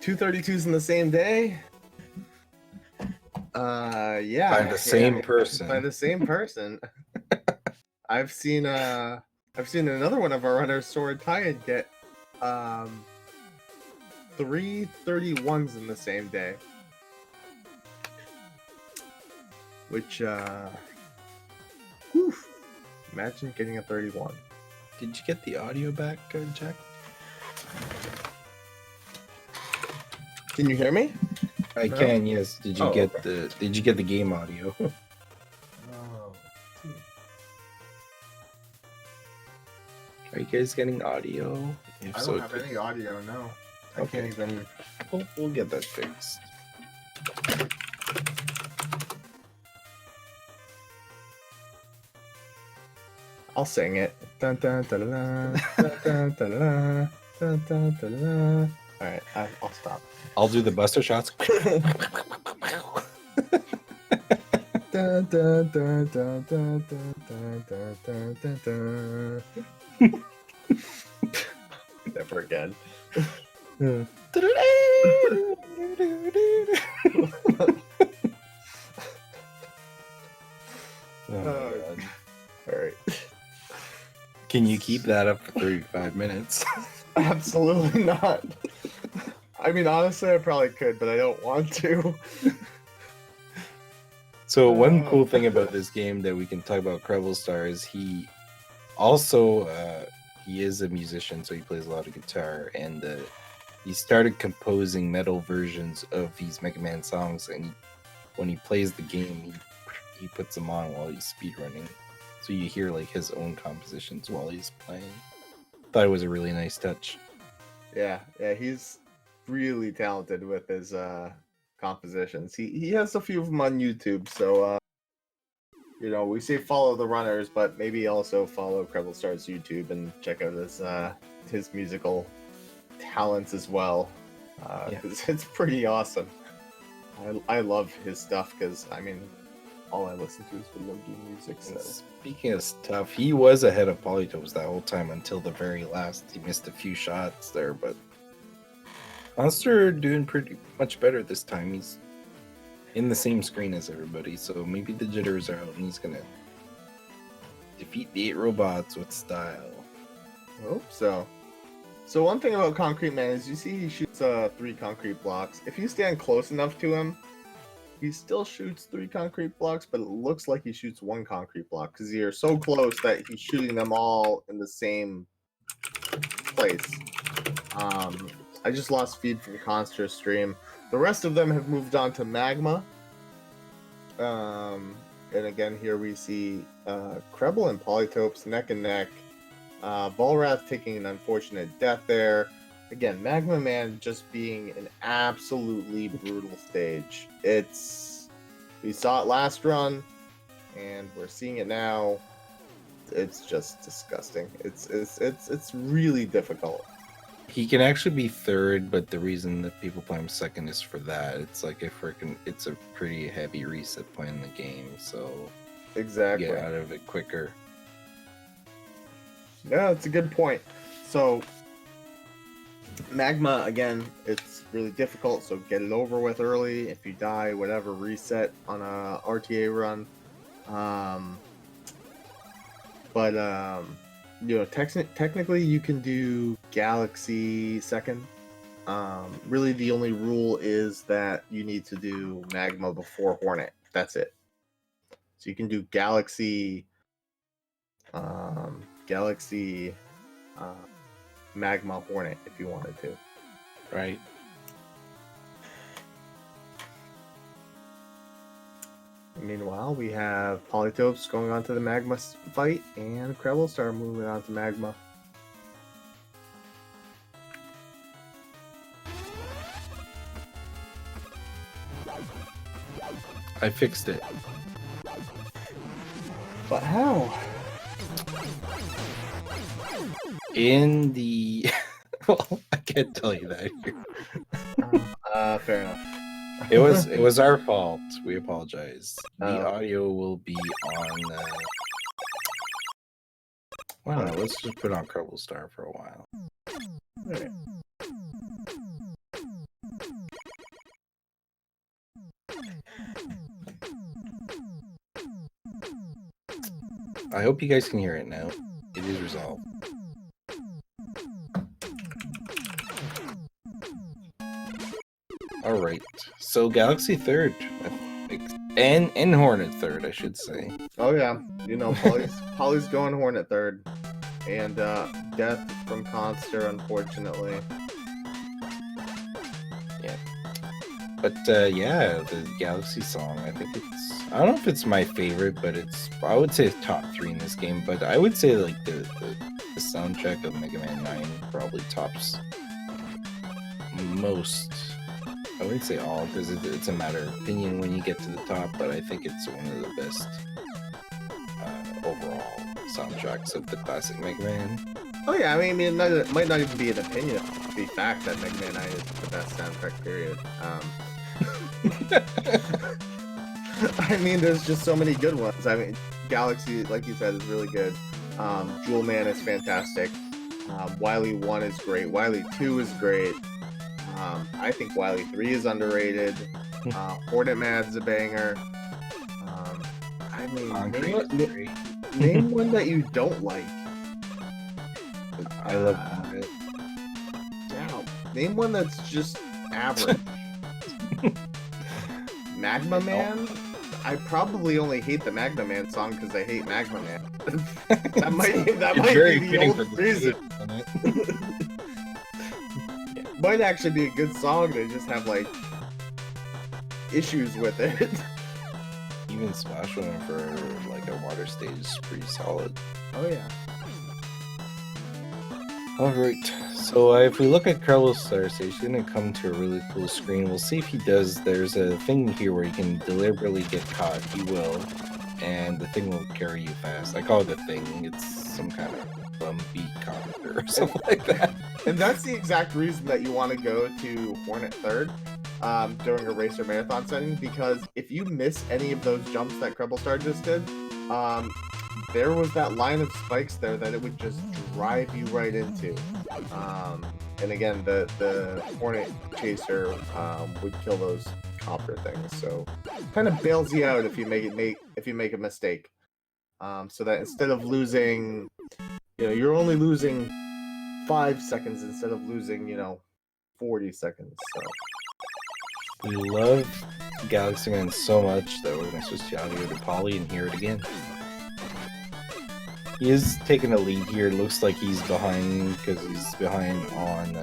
Two 32s in the same day? Yeah. By the same person. By the same person. I've seen another one of our runners, Sword Tired, get 3 31s in the same day. Which whew, imagine getting a 31. Did you get the audio back, Jack? Can you hear me? I can, yes. Did you Did you get the game audio? Are you guys getting audio? If I don't have any audio, no. I can't even. We'll get that fixed. I'll sing it. Dun, dun, dun, dun, dun, dun, dun, dun, dun, dun, dun. All right, I'll stop. I'll do the Buster shots. Dun, dun, dun, dun, dun, dun, dun, dun, dun, dun. Never again. Oh, all right. Can you keep that up for 35 minutes? Absolutely not. I mean, honestly, I probably could, but I don't want to. So one cool thing about this game that we can talk about CrebleStar is he also he is a musician, so he plays a lot of guitar, and he started composing metal versions of these Mega Man songs, and when he plays the game, he puts them on while he's speedrunning, so you hear like his own compositions while he's playing. Thought it was a really nice touch. Yeah, he's really talented with his compositions. He has a few of them on YouTube, so we say follow the runners, but maybe also follow CrebleStar's YouTube and check out his musical talents as well. It's pretty awesome. I love his stuff because all I listen to is video game music. So. Speaking of stuff, he was ahead of polytopes that whole time until the very last. He missed a few shots there, but Khanster doing pretty much better this time. He's in the same screen as everybody, so maybe the jitters are out and he's gonna defeat the 8 robots with style. I hope so. So one thing about Concrete Man is you see he shoots 3 concrete blocks. If you stand close enough to him, he still shoots 3 concrete blocks, but it looks like he shoots 1 concrete block because you're so close that he's shooting them all in the same place. I just lost feed from Khanster's stream. The rest of them have moved on to Magma. And again, here we see Kreble and Polytopes neck and neck. Volwrath taking an unfortunate death there. Again, Magma Man just being an absolutely brutal stage. We saw it last run, and we're seeing it now. It's just disgusting. It's really difficult. He can actually be third, but the reason that people play him second is for that. It's like it's a pretty heavy reset point in the game, so exactly get out of it quicker. Yeah, it's a good point. So Magma, again, it's really difficult, so get it over with early. If you die, whatever, reset on a RTA run. Technically you can do Galaxy second. Really the only rule is that you need to do Magma before Hornet. That's it. So you can do Galaxy Magma Hornet if you wanted to. Right. Meanwhile, we have Polytopes going on to the Magma fight, and CrebleStar moving on to Magma. I fixed it. But how? In the... well, I can't tell you that here. Fair enough. It was our fault. We apologize. The audio will be on... I don't know, let's just put on CrebleStar for a while. Right. I hope you guys can hear it now. It is resolved. All right. So Galaxy third, and Hornet third, I should say. Oh yeah, you know, Polly's going Hornet third, and death from Khanster, unfortunately. Yeah. But yeah, the Galaxy song, I think I don't know if it's my favorite, but I would say it's top 3 in this game. But I would say like the soundtrack of Mega Man 9 probably tops most. I wouldn't say all, because it's a matter of opinion when you get to the top, but I think it's one of the best overall soundtracks of the classic Mega Man. Oh yeah, I mean, it might not even be an opinion, it's the fact that Mega Man 9 is the best soundtrack, period. I mean, there's just so many good ones. I mean, Galaxy, like you said, is really good. Jewel Man is fantastic. Wily 1 is great. Wily 2 is great. I think Wily 3 is underrated. Hornet Man's a banger. I mean, name one that you don't like. I love Hornet. Yeah, name one that's just average. Magma Man? I probably only hate the Magma Man song because I hate Magma Man. that might be the only reason. Might actually be a good song, they just have like issues with it. Even Splash One for like a water stage is pretty solid. Oh yeah. Alright, so if we look at CrebleStar, so he's going to come to a really cool screen. We'll see if he does. There's a thing here where you can deliberately get caught. He will. And the thing will carry you fast. I call it a thing. It's some kind of bum beat counter or something like that. And that's the exact reason that you want to go to Hornet third during a racer marathon setting, because if you miss any of those jumps that CrebleStar just did, there was that line of spikes there that it would just drive you right into. And again, the Hornet Chaser would kill those copter things, so kind of bails you out if you make a mistake. So that instead of losing, you're only losing 5 seconds instead of losing, 40 seconds. So we love Galaxy Man so much that we're going to switch the audio to Poly and hear it again. He is taking a lead here. It looks like he's behind because he's behind on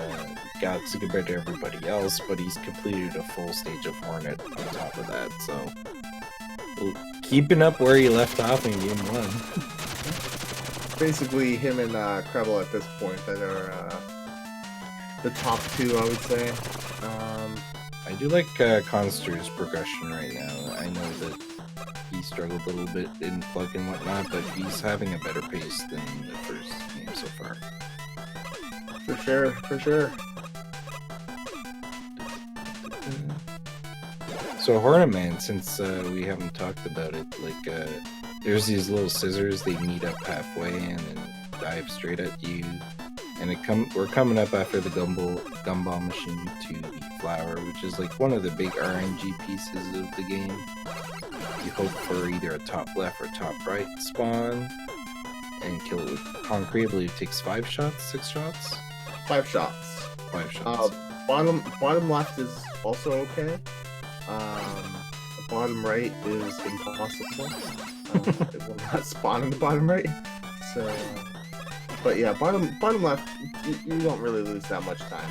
Galaxy compared to everybody else, but he's completed a full stage of Hornet on top of that, so keeping up where he left off in Game 1. Basically, him and Kreble at this point that are the top 2, I would say. I do like Khanster's progression right now. I know that he struggled a little bit in plug and whatnot, but he's having a better pace than the first game so far. For sure. So Hornet Man, since we haven't talked about it, like there's these little scissors, they meet up halfway and then dive straight at you. And we're coming up after the gumball machine to the flower, which is like one of the big RNG pieces of the game. You hope for either a top left or top right spawn and kill it with concrete. I believe it takes 5 shots, 6 shots? 5 shots. 5 shots. Bottom left is also okay. Bottom right is impossible. It will not spawn in the bottom right. So, but yeah, bottom left, you don't really lose that much time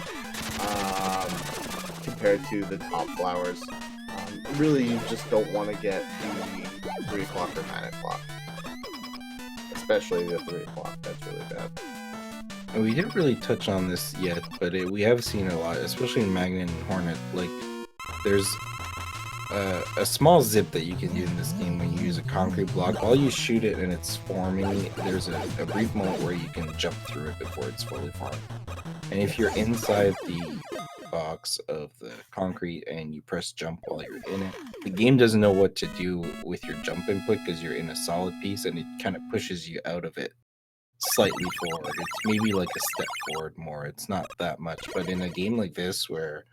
compared to the top flowers. Really, you just don't want to get the 3 o'clock or 9 o'clock. Especially the 3 o'clock, that's really bad. And we didn't really touch on this yet, but we have seen a lot, especially in Magnet and Hornet. Like, there's a small zip that you can do in this game when you use a concrete block. While you shoot it and it's forming, there's a brief moment where you can jump through it before it's fully formed. And if you're inside the box of the concrete and you press jump while you're in it, the game doesn't know what to do with your jump input because you're in a solid piece, and it kind of pushes you out of it slightly forward. It's maybe like a step forward more. It's not that much, but in a game like this where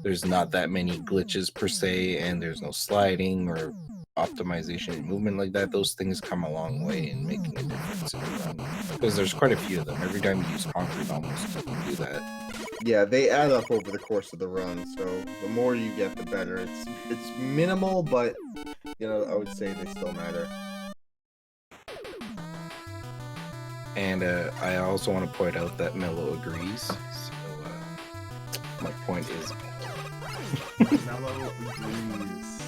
there's not that many glitches per se and there's no sliding or optimization and movement like that, those things come a long way in making a difference in the run. Because there's quite a few of them. Every time you use concrete, almost you can do that. Yeah, they add up over the course of the run, so the more you get, the better. It's minimal, but you know, I would say they still matter. And I also want to point out that Mello agrees. So my point is, Mellow agrees.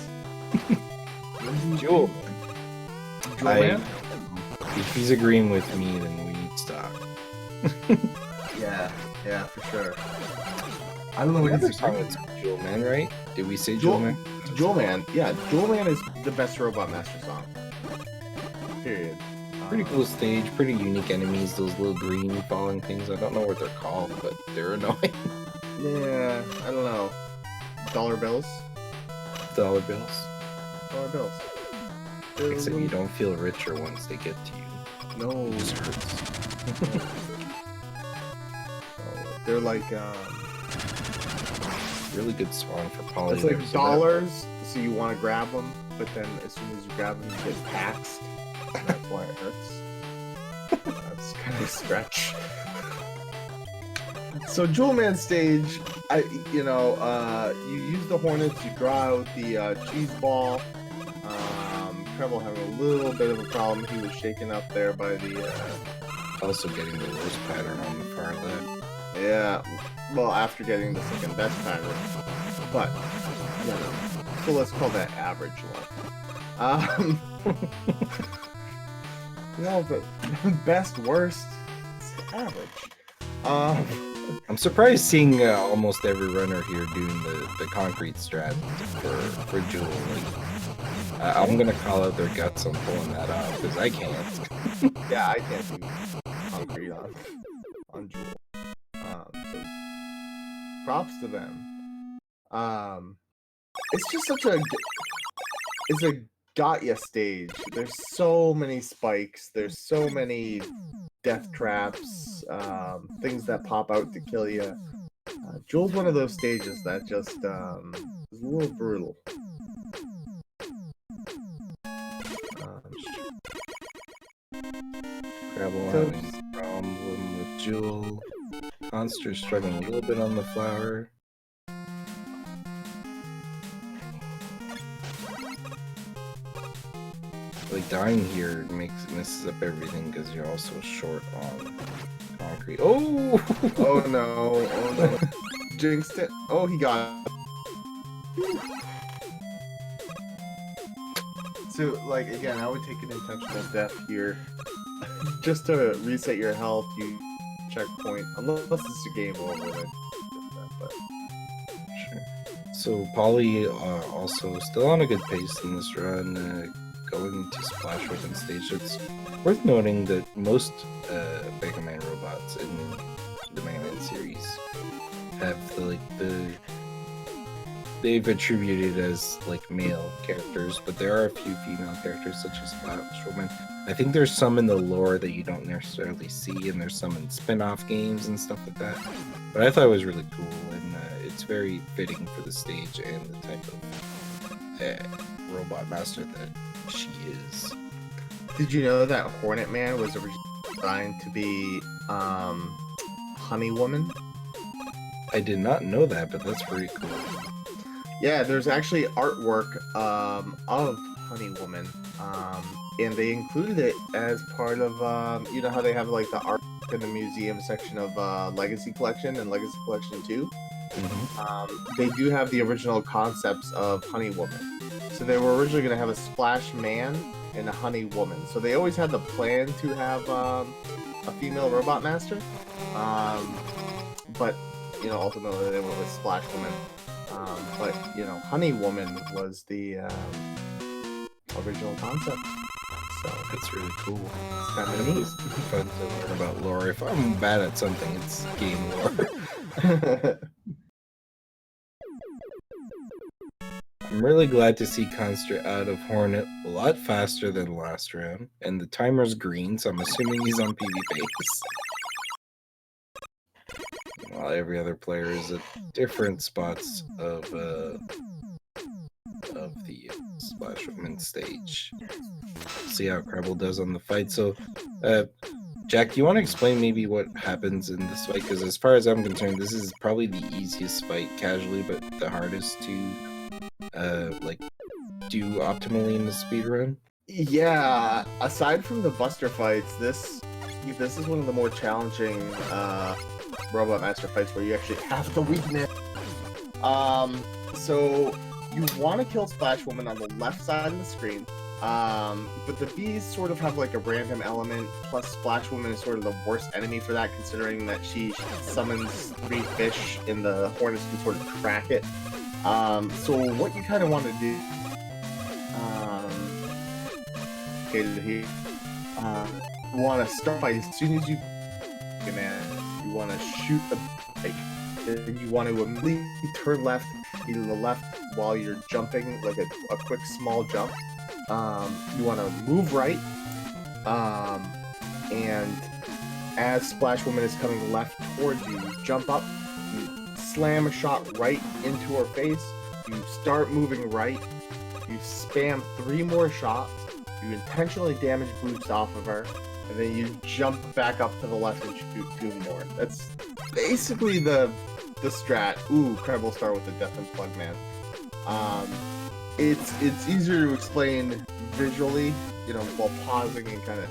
Jewel. Man? If he's agreeing with me, then we need to stop. Yeah, for sure. I don't know what he's song with Jewel Man, right? Did we say Jewel Man? Jewel Man, yeah. Jewel Man is the best Robot Master song. Period. Pretty cool stage, pretty unique enemies, those little green falling things. I don't know what they're called, but they're annoying. Yeah, I don't know. Dollar bills? Dollar bills. Dollar bills. Except you don't feel richer once they get to you. No. It just hurts. They're like, really good song for poly. it's like dollars, so you want to grab them, but then as soon as you grab them, you get taxed. And that's why it hurts. That's kind of a stretch. So Jewel Man stage, you use the hornets, you draw out the cheese ball. Treble having a little bit of a problem. He was shaken up there by the. Also getting the worst pattern on the far left. Yeah, well, after getting the second best pattern, but you know, so let's call that average one. No, but best, worst, it's average. I'm surprised seeing almost every runner here doing the concrete strat for Jewel. Like, I'm gonna call out their guts on pulling that off because I can't. Yeah, I can't do concrete on Jewel. So props to them. It's just such a got-ya stage. There's so many spikes. There's so many death traps, things that pop out to kill you. Jewel's one of those stages that just is a little brutal. Treble having a problem with Jewel. Monster struggling a little bit on the flower. Like dying here messes up everything because you're also short on concrete. Oh! Oh no! Oh no! Jinxed it! Oh, he got it. So, like, again, I would take an intentional death here. Just to reset your health, you checkpoint. Unless it's a game over, then but sure. So, Poly also still on a good pace in this run. Going to Splash Weapon stage. It's worth noting that most Mega Man robots in the Mega Man series have they've attributed as like male characters, but there are a few female characters such as Splash Woman. I think there's some in the lore that you don't necessarily see, and there's some in spin-off games and stuff like that. But I thought it was really cool, and it's very fitting for the stage and the type of robot master that she is. Did you know that Hornet Man was originally designed to be Honey Woman? I did not know that, but that's pretty cool. Yeah, there's actually artwork of Honey Woman, and they included it as part of you know how they have like the art in the museum section of Legacy Collection and Legacy Collection 2. Mm-hmm. They do have the original concepts of Honey Woman. So they were originally going to have a Splash Man and a Honey Woman. So they always had the plan to have a female robot master. But, you know, ultimately they went with Splash Woman. But, you know, Honey Woman was the original concept. So That's really cool. it's kind of neat. It's fun to learn about lore. If I'm bad at something, it's game lore. I'm really glad to see Khanster out of Hornet a lot faster than last round. And the timer's green, so I'm assuming he's on PV pace. While every other player is at different spots of the Splash Woman stage. See how Kreble does on the fight. So, Jack, do you want to explain maybe what happens in this fight? Because as far as I'm concerned, this is probably the easiest fight casually, but the hardest to like do optimally in the speedrun. Yeah, aside from the Buster fights, this is one of the more challenging Robot Master fights where you actually have the weakness. So you want to kill Splash Woman on the left side of the screen, but the bees sort of have like a random element, plus Splash Woman is sort of the worst enemy for that, considering that she summons 3 fish and the Hornets can sort of crack it. So what you kind of want to do, you want to start by, as soon as you want to shoot the bike, then you want to immediately turn left, either the left while you're jumping, like a quick small jump. You want to move right, and as Splash Woman is coming left towards you, you jump up, you slam a shot right into her face, you start moving right, you spam 3 more shots, you intentionally damage boost off of her, and then you jump back up to the left and shoot 2 more. That's basically the strat. Ooh, CrebleStar with the Death and Plug Man. It's easier to explain visually, you know, while pausing and kind of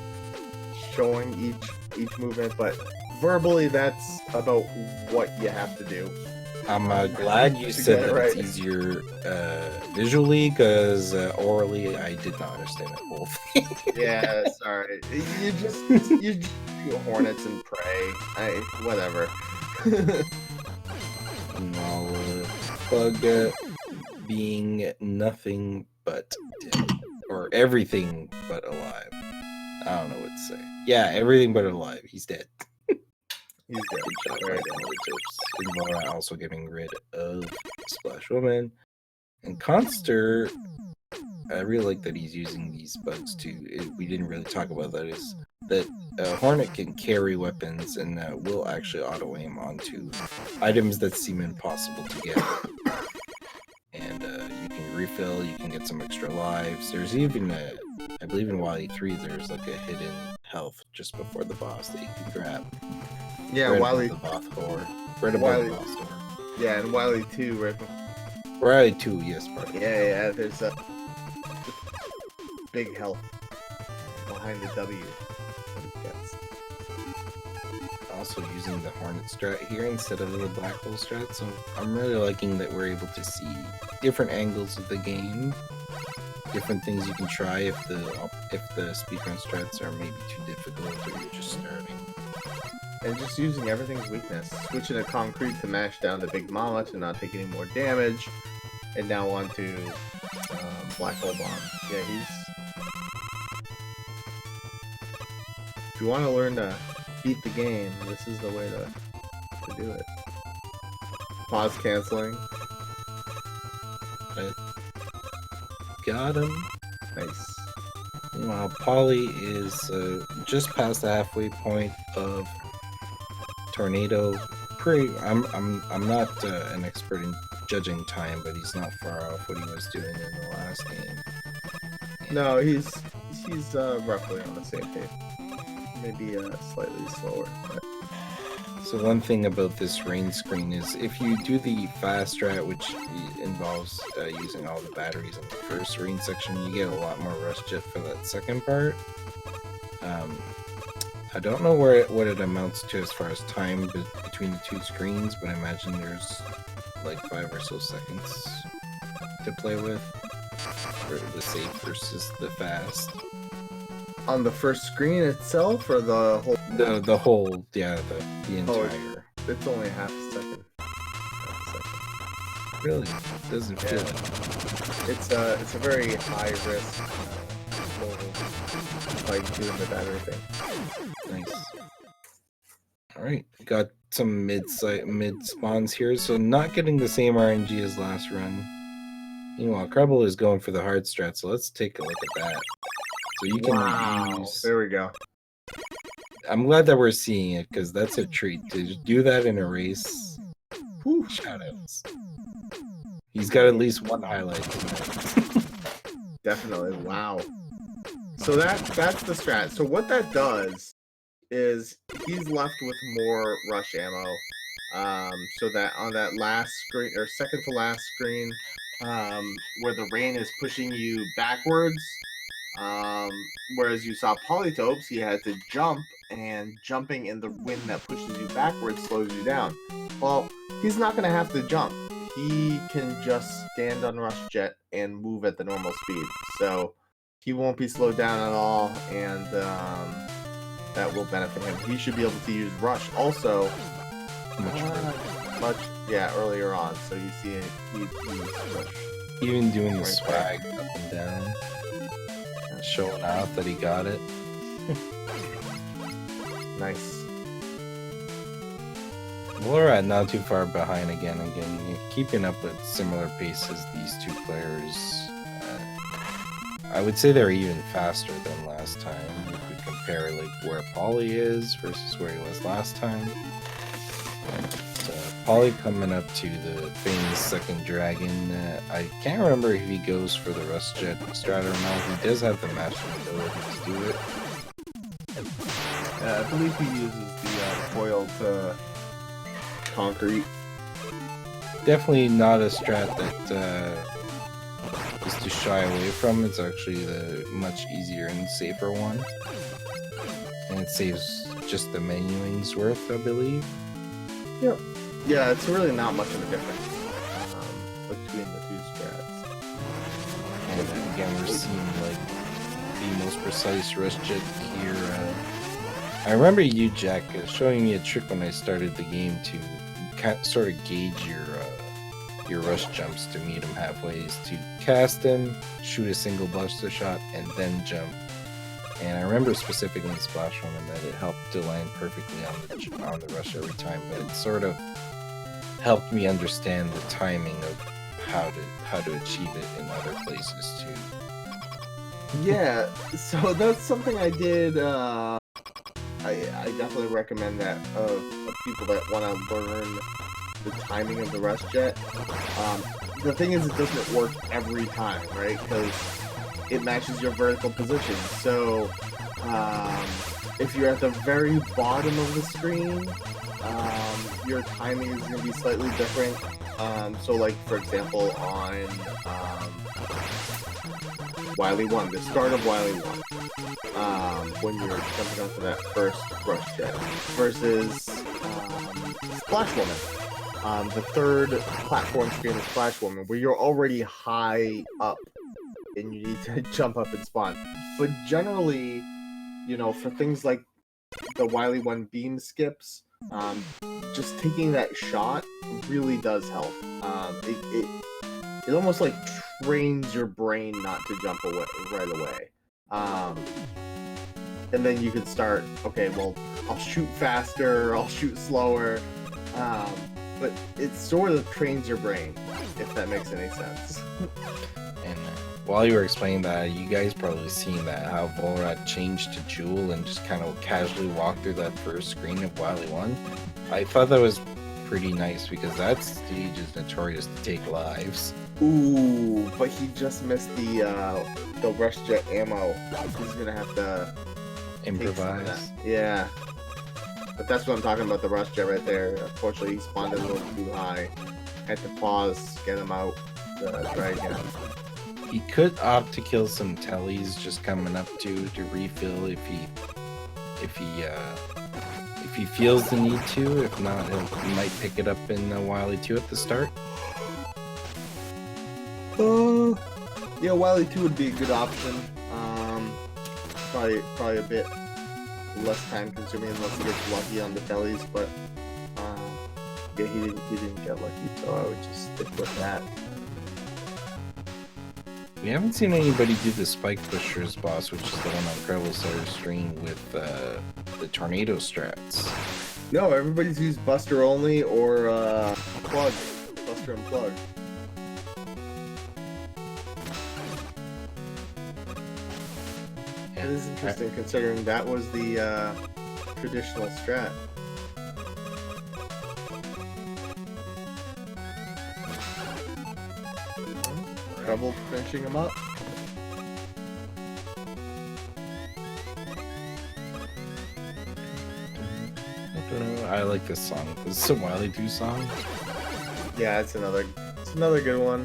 showing each movement, but verbally that's about what you have to do. I'm glad you said that it's easier visually, because orally I did not understand that whole thing. Yeah, sorry. You just do Hornets and pray. Whatever. Bug being nothing but dead. Or everything but alive. I don't know what to say. Yeah, everything but alive. He's dead. He's dead. Good job, and Volwrath also getting rid of Splash Woman. And Khanster, I really like that he's using these bugs too. We didn't really talk about that. Is that Hornet can carry weapons and will actually auto aim onto items that seem impossible to get. And you can refill, you can get some extra lives. There's even, I believe in Wily 3, there's like a hidden health just before the boss that you can grab. Yeah, right Wily. Above the boss door. Right above the boss door. Yeah, and Wily 2, right? Wily 2, yes, pardon. Yeah, there's a big health behind the W. Also using the Hornet strat here instead of the Black Hole strat, so I'm really liking that we're able to see different angles of the game, different things you can try if the speedrun strats are maybe too difficult or you're just starting. And just using everything's weakness, switching a concrete to mash down the Big Mama to not take any more damage, and now on to Black Hole Bomb. Yeah, if you want to learn to beat the game, this is the way to do it. Pause canceling. Got him. Nice. Meanwhile, Polly is just past the halfway point of Tornado. I'm not an expert in judging time, but he's not far off what he was doing in the last game. No, he's roughly on the same pace. Maybe slightly slower. But... So one thing about this rain screen is if you do the fast strat, which involves using all the batteries in the first rain section, you get a lot more rush jet for that second part. I don't know what it amounts to as far as time between the 2 screens, but I imagine there's like 5 or so seconds to play with for the safe versus the fast. On the first screen itself, or the whole? The whole, yeah, the entire. It's only half a second. Really? Doesn't feel like it. It's a very high risk fight doing the battery thing. Nice. Alright, got some mid spawns here, so not getting the same RNG as last run. Meanwhile, Kreble is going for the hard strat, so let's take a look at that. So you can use... There we go. I'm glad that we're seeing it, because that's a treat. To do that in a race, whew, shoutouts. He's got at least one highlight tonight. definitely. Wow. So that's the strat. So what that does is he's left with more rush ammo. So that on that last screen or second to last screen, where the rain is pushing you backwards, whereas you saw polytopes, he had to jump, and jumping in the wind that pushes you backwards slows you down. Well, he's not gonna have to jump. He can just stand on rush jet and move at the normal speed. So he won't be slowed down at all, and that will benefit him. He should be able to use rush also earlier on. So you see he uses rush. Even doing the swag up and down, showing off that he got it. Nice. Volwrath not too far behind again, keeping up with similar pace as these two players. I would say they're even faster than last time if we compare like where Poly is versus where he was last time. Poly coming up to the famous second dragon. I can't remember if he goes for the Rust Jet strat or not. He does have the matching ability to do it. I believe he uses the foiled concrete. Definitely not a strat that is to shy away from. It's actually the much easier and safer one. And it saves just the menuing's worth, I believe. Yep. Yeah, it's really not much of a difference between the two strats. And again, we're seeing like the most precise rush jet here. I remember you, Jack, showing me a trick when I started the game to sort of gauge your rush jumps to meet him halfway. Is to cast him, shoot a single buster shot, and then jump. And I remember specifically in Splash Woman that it helped to land perfectly on the rush every time, but it sort of helped me understand the timing of how to achieve it in other places too. Yeah, so that's something I did. I definitely recommend that of people that want to learn the timing of the rush jet. The thing is, it doesn't work every time, right? Because it matches your vertical position. So if you're at the very bottom of the screen, your timing is going to be slightly different. So like, for example, on Wily 1, the start of Wily 1, when you're jumping onto that first rush jet, versus Splash Woman, the third platform screen of Splash Woman, where you're already high up and you need to jump up and spawn. But generally, you know, for things like the Wily 1 beam skips, just taking that shot really does help. It almost like trains your brain not to jump away right away. And then you can start, okay, well, I'll shoot faster, I'll shoot slower. But it sort of trains your brain, if that makes any sense. And while you were explaining that, you guys probably seen that, how Volwrath changed to Jewel and just kind of casually walked through that first screen of Wily 1. I thought that was pretty nice because that stage is notorious to take lives. Ooh, but he just missed the rush jet ammo. He's gonna have to improvise. Yeah. But that's what I'm talking about, the rush jet right there. Unfortunately, he spawned a little too high. Had to pause, get him out, try again. He could opt to kill some tellies just coming up to refill if he feels the need to. If not, he might pick it up in Wily 2 at the start. Yeah, Wily 2 would be a good option. Probably a bit less time consuming unless he gets lucky on the tellies, but yeah, he didn't get lucky, so I would just stick with that. We haven't seen anybody do the Spike Pushers boss, which is the one on CrebleStar's stream with the tornado strats. No, everybody's used Buster only or Plug. Buster and Plug. It is interesting considering that was the traditional strat. Treble finishing him up. I like this song. This is a Wily 2 song. Yeah, it's another good one.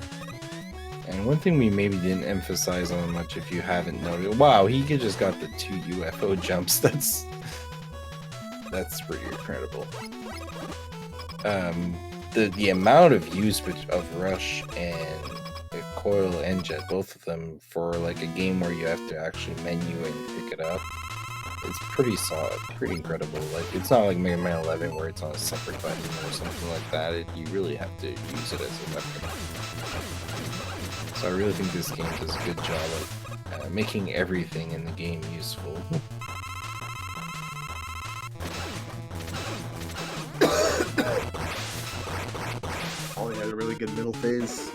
And one thing we maybe didn't emphasize on much, if you haven't noticed, wow, he just got the 2 UFO jumps. That's pretty incredible. The amount of use of Rush and Coil and Jet, both of them, for like a game where you have to actually menu and pick it up, it's pretty solid, pretty incredible. Like, it's not like Mega Man 11 where it's on a separate button or something like that. You really have to use it as a weapon. So I really think this game does a good job of making everything in the game useful. Ollie had a really good middle phase.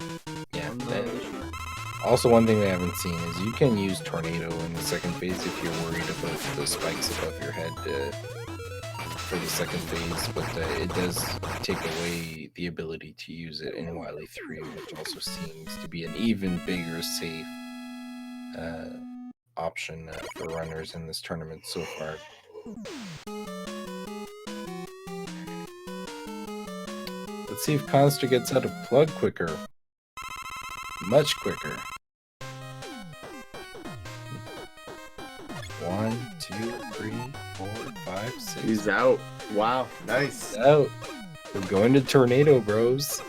Yeah. Also, one thing we haven't seen is you can use Tornado in the second phase if you're worried about the spikes above your head for the second phase, but it does take away the ability to use it in Wily 3, which also seems to be an even bigger safe option for runners in this tournament so far. Let's see if Khanster gets out of plug quicker. Much quicker. 1, 2, 3, 4, 5, 6. He's out. Wow, nice. He's out. We're going to Tornado, bros.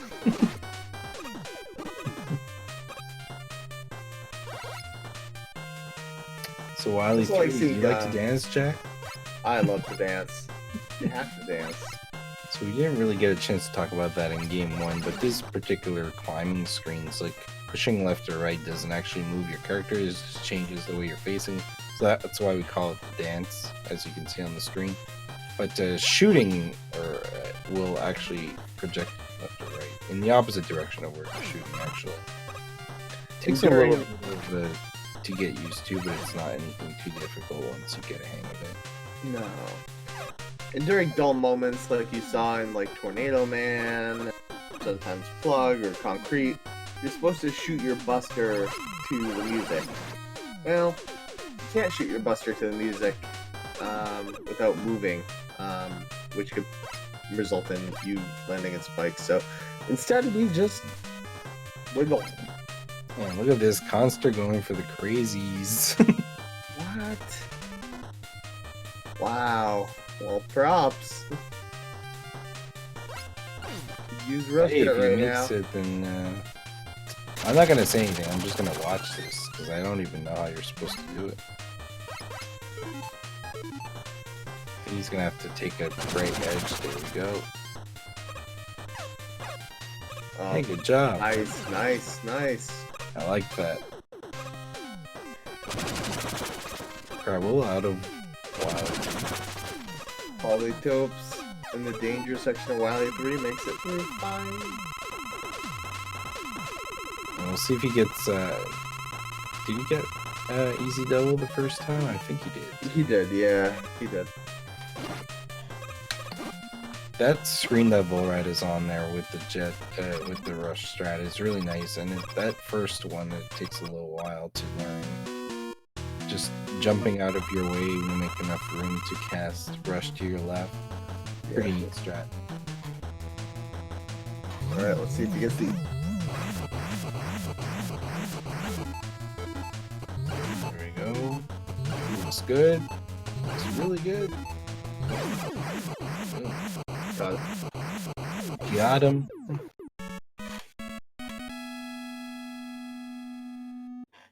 So Wily 3, do you like to dance, Jack? I love to dance. You have to dance. So we didn't really get a chance to talk about that in game 1, but this particular climbing screens, like pushing left or right doesn't actually move your character, it just changes the way you're facing. So that's why we call it the dance, as you can see on the screen. But shooting will actually project left or right, in the opposite direction of where you're shooting, actually. It takes a little bit to get used to, but it's not anything too difficult once you get a hang of it. No. And during dull moments like you saw in like Tornado Man, sometimes Plug or Concrete, you're supposed to shoot your buster to the music. Well, you can't shoot your buster to the music without moving, which could result in you landing in spikes. So instead we just wiggle. Man, look at this Khanster going for the crazies. What? Wow. Well, props. Use Rush Hey, if right he now. makes it, then I'm not gonna say anything. I'm just gonna watch this because I don't even know how you're supposed to do it. He's gonna have to take a right edge. There we go. Hey, good job. Nice, nice, nice. I like that. Treble out of Polytopes in the danger section of Wily 3 makes it through fine. And we'll see if he gets. Did he get easy double the first time? I think he did. He did, yeah, he did. That screen that Volwrath is on there with the jet, with the rush strat is really nice, and that first one, it takes a little while to learn. Just jumping out of your way to make enough room to cast rush to your left. Pretty neat strat. Alright, let's see if he gets the... There we go. Looks good. Looks really good. Got it. Got him.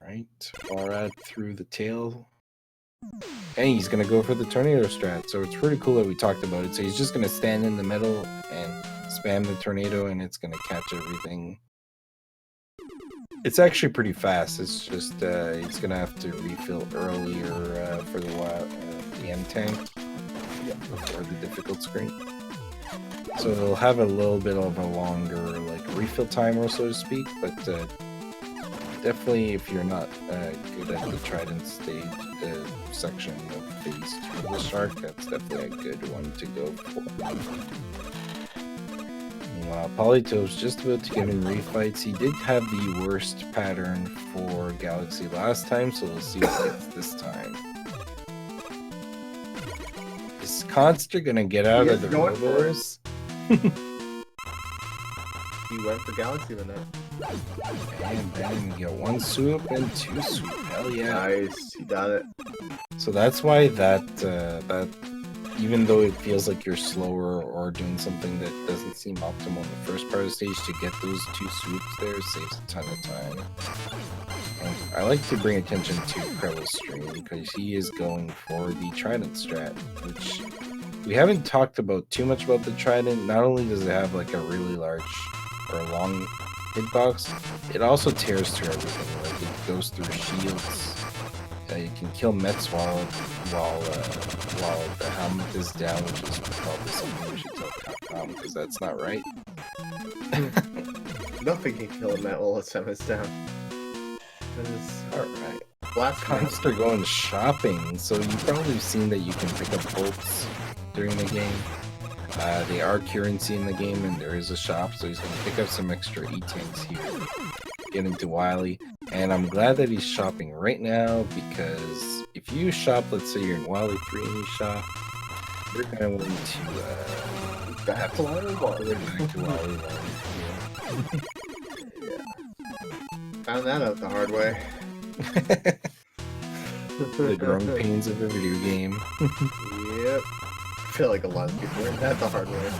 Right. Volwrath through the tail. And he's gonna go for the tornado strat. So it's pretty cool that we talked about it. So he's just gonna stand in the middle and spam the tornado, and it's gonna catch everything. It's actually pretty fast. It's just he's gonna have to refill earlier for the M tank before the difficult screen. So it'll have a little bit of a longer like refill timer, so to speak, but definitely if you're not good at the Trident stage section of phase 2 of the Shark, that's definitely a good one to go for. Meanwhile, Polytopes just about to get in refights. He did have the worst pattern for Galaxy last time, so we'll see what he gets this time. His Is Khanster gonna get out of the Roboverse? He went for Galaxy with it. And then you get 1 swoop and 2 swoop. Hell yeah. Nice, he got it. So that's why that even though it feels like you're slower or doing something that doesn't seem optimal in the first part of the stage, to get those 2 swoops there saves a ton of time. And I like to bring attention to Kreble's stream because he is going for the Trident strat, which we haven't talked about too much about the Trident. Not only does it have like a really large or long hitbox, it also tears through everything. Like it goes through shields. You can kill Mets while the helmet is down, which is probably something we should tell Capcom because that's not right. Nothing can kill a Met while his helmet's down. That is alright. Khanster going shopping, so you've probably seen that you can pick up bolts during the game. They are currency in the game, and there is a shop, so he's going to pick up some extra E-tanks here. Get into Wily, and I'm glad that he's shopping right now, because if you shop, let's say you're in Wily 3 and you shop, you're going to want to back to Wily 1. Back to Wily 1. Yeah. Found that out the hard way. The growing pains of a video game. Yep. I feel like a lot of people learned that the hard way.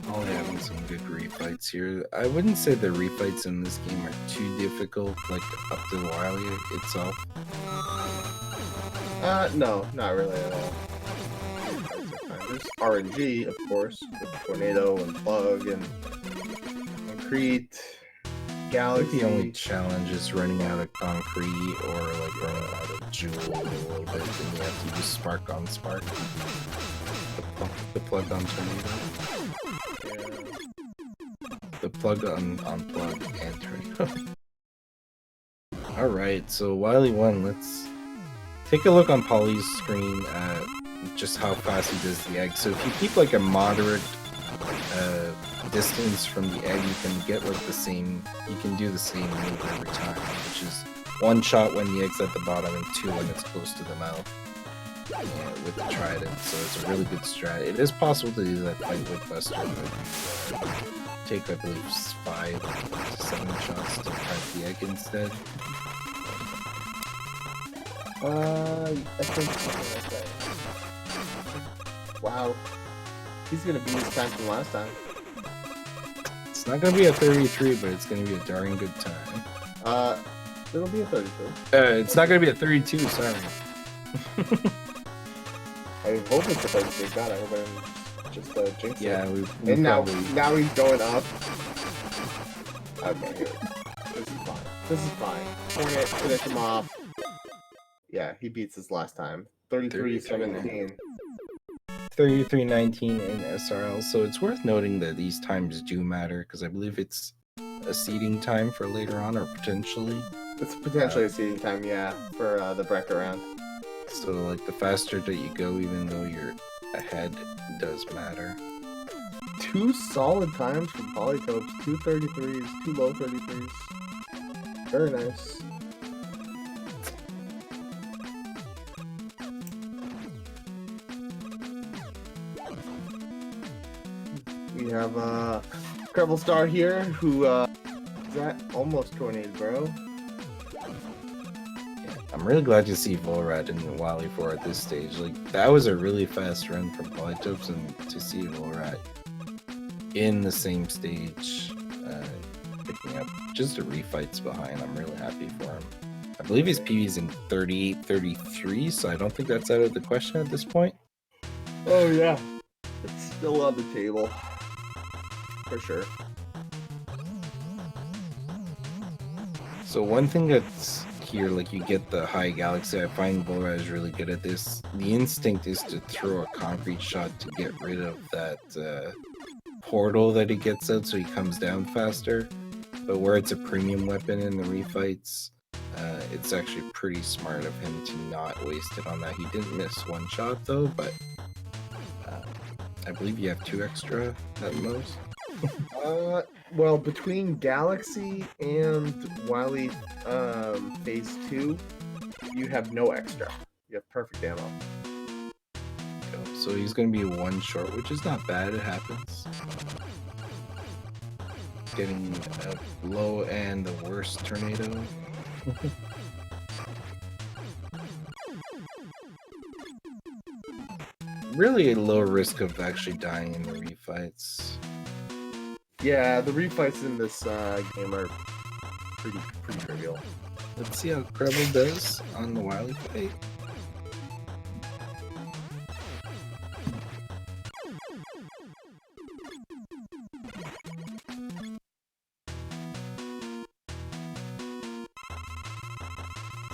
Oh, having some good refights here. I wouldn't say the refights in this game are too difficult, like up to Wily itself. No, not really at all. There's RNG, of course, with Tornado and Plug and Concrete, Galaxy. The only challenge is running out of concrete or like running out of jewel a little bit, and you have to use spark on spark. The plug on tornado. Yeah. The plug on plug and tornado. Alright, so Wily 1, let's take a look on Poly's screen at just how fast he does the egg. So if you keep like a moderate distance from the egg, you can get like the same, you can do the same move every time, which is 1 shot when the egg's at the bottom and 2 when it's close to the mouth with the Trident. So it's a really good strat. It is possible to do that fight with Buster, but take I believe 5 to 7 shots to crack the egg instead. I think something like that. Wow. He's gonna beat his time from last time. It's not gonna be a 33, but it's gonna be a darn good time. It'll be a 32. It's not gonna be a 32, sorry. I hope it's a 32. God, I hope I didn't just jinx it. Yeah, we and probably... now he's going up. Okay, here we go. This is fine. This is fine. Hornet, finish him off. Yeah, he beats his last time. 33-17. 33-19 in SRL, so it's worth noting that these times do matter, because I believe it's a seeding time for later on, or potentially. It's potentially a seeding time, yeah, for the Brecker round. So, like, the faster that you go, even though you're ahead, does matter. 2 solid times from Polytopes, 2 33s, 2 low 33s. Very nice. We have CrebleStar here, who is at almost Tornado, bro. I'm really glad to see Volwrath in Wily 4 at this stage. Like, that was a really fast run from Polytopes, and to see Volwrath in the same stage, picking up just the refights behind, I'm really happy for him. I believe his PV's in 38-33, so I don't think that's out of the question at this point. Oh yeah, it's still on the table. For sure. So one thing that's here, like, you get the high Galaxy. I find Volwrath is really good at this. The instinct is to throw a concrete shot to get rid of that portal that he gets out, so he comes down faster. But where it's a premium weapon in the refights, it's actually pretty smart of him to not waste it on that. He didn't miss 1 shot though, but I believe you have 2 extra at most. Well, between Galaxy and Wily Phase 2, you have no extra. You have perfect ammo. So he's going to be one short, which is not bad. It happens. Getting a low and the worst tornado. Really a low risk of actually dying in the refights. Yeah, the refights in this game are pretty trivial. Let's see how Kreble does on the Wily fight.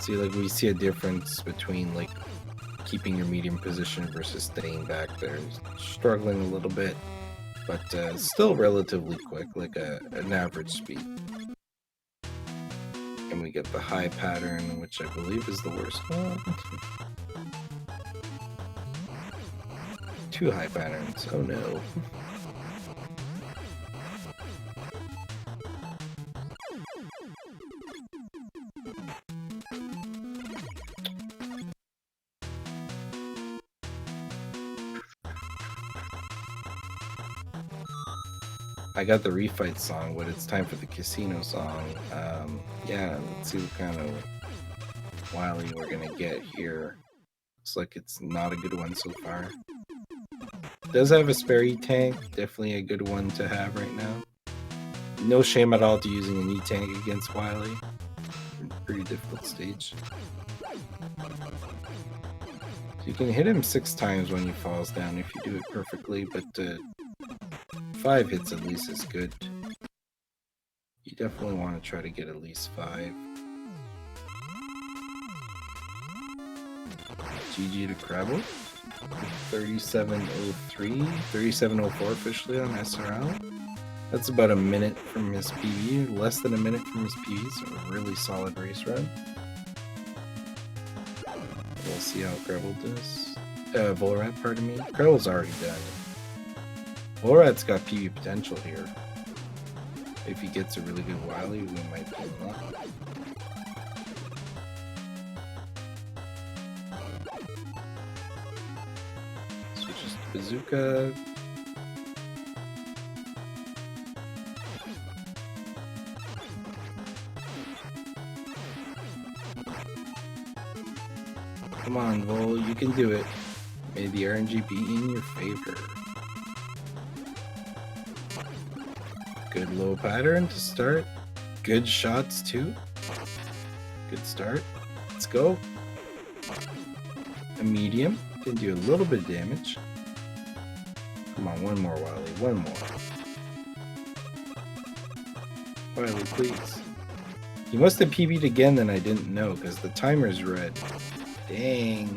See, like, we see a difference between, like, keeping your medium position versus staying back there. Struggling a little bit, but still relatively quick, like an average speed. And we get the high pattern, which I believe is the worst one. 2 high patterns, oh no. I got the refight song, but it's time for the casino song. Yeah, let's see what kind of Wily we're gonna get here. Looks like it's not a good one so far. Does have a spare E-tank, definitely a good one to have right now. No shame at all to using an E-tank against Wily. Pretty difficult stage. So you can hit him 6 times when he falls down if you do it perfectly, but 5 hits at least is good. You definitely want to try to get at least 5. GG to Kreble. 3703, 3704 officially on SRL. That's about a minute from his PB, less than a minute from his PB, so a really solid race run. We'll see how Kreble does. Volwrath, pardon me. Kreble's already dead. Volwrath's got PB potential here. If he gets a really good Wily, we might be in luck. Switches to Bazooka. Come on, Vol, you can do it. May the RNG be in your favor. Good low pattern to start. Good shots too. Good start. Let's go. A medium. Can do a little bit of damage. Come on, one more, Wily. One more. Wily, please. He must have PB'd again, then I didn't know, because the timer's red. Dang.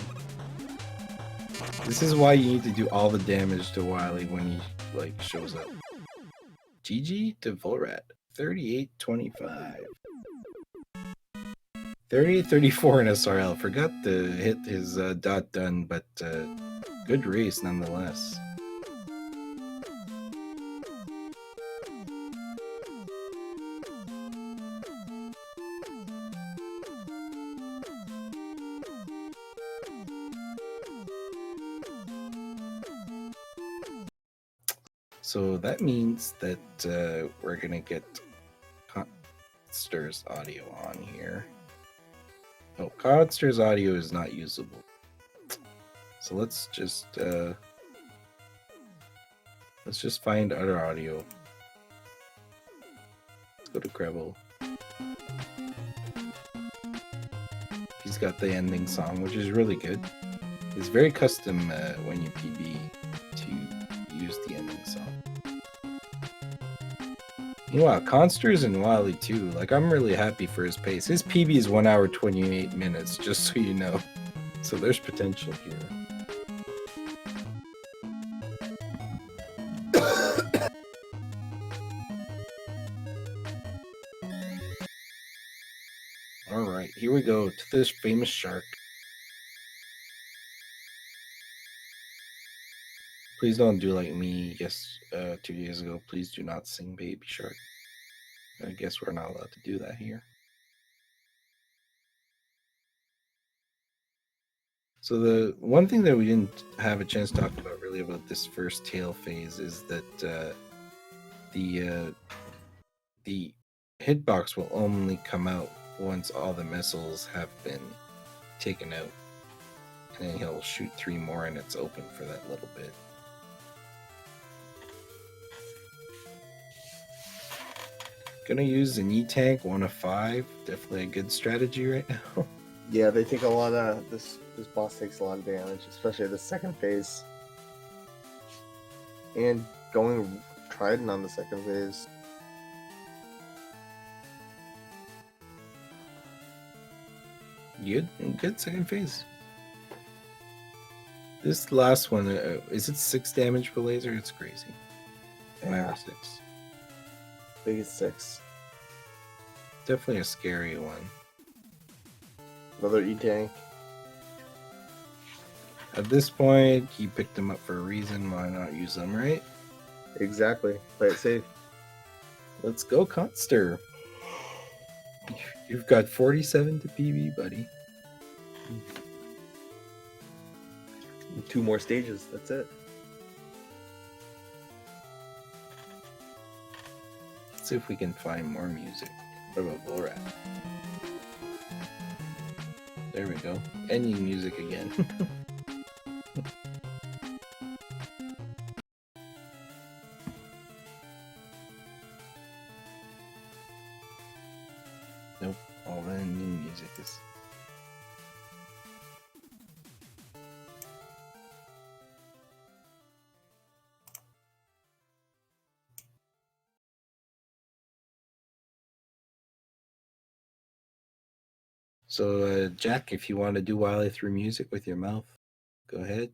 This is why you need to do all the damage to Wily when he, like, shows up. GG to Volwrath. 38-25. 38-34 in SRL. Forgot to hit his dot done, but good race nonetheless. So that means that we're gonna get Khanster's audio on here. Oh, Khanster's audio is not usable. So let's just find other audio. Let's go to Kreble. He's got the ending song, which is really good. It's very custom when you PB to use the ending song. Meanwhile, Khanster's and Wily too. Like, I'm really happy for his pace. His PB is 1 hour 28 minutes, just so you know. So there's potential here. Alright, here we go to this famous shark. Please don't do like me 2 days ago. Please do not sing Baby Shark. I guess we're not allowed to do that here. So the one thing that we didn't have a chance to talk about really about this first tail phase is that the hitbox will only come out once all the missiles have been taken out. And then he'll shoot 3 more and it's open for that little bit. Gonna use an E-Tank, 1 of 5. Definitely a good strategy right now. Yeah, they take a lot of this boss takes a lot of damage, especially the second phase. And going Trident on the second phase. Good second phase. This last one, is it 6 damage per laser? It's crazy. 5 or 6. I think it's 6. Definitely a scary one. Another E-Tank. At this point, he picked them up for a reason. Why not use them, right? Exactly. Play it safe. Let's go, Khanster. You've got 47 to PB, buddy. 2 more stages. That's it. Let's see if we can find more music. What about Volwrath? There we go. Ending music again. Nope. All the ending music is... So, Jack, if you want to do Wily through music with your mouth, go ahead.